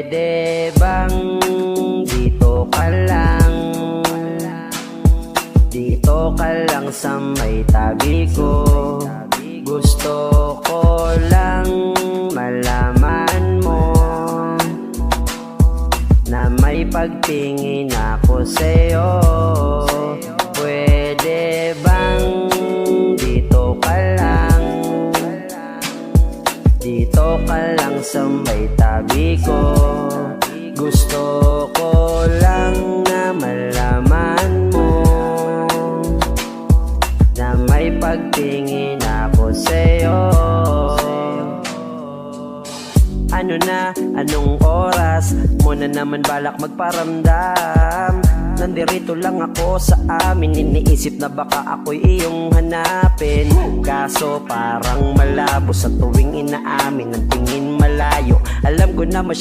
Pwede bang dito ka lang? Dito ka lang sa may tabi ko. Gusto ko lang malaman mo na may pagtingin ako sa'yo. Pwede bang dito ka lang? Dito ka lang sa may tabi ko. Gusto ko lang na malaman mo na may pagtingin ako sa'yo. Ano na, anong oras mo na naman balak magparamdam? Nandirito lang ako sa amin, iniisip na baka ako'y iyong hanapin. Kaso parang malabo sa tuwing inaamin, ang tingin malayo. Alam ko na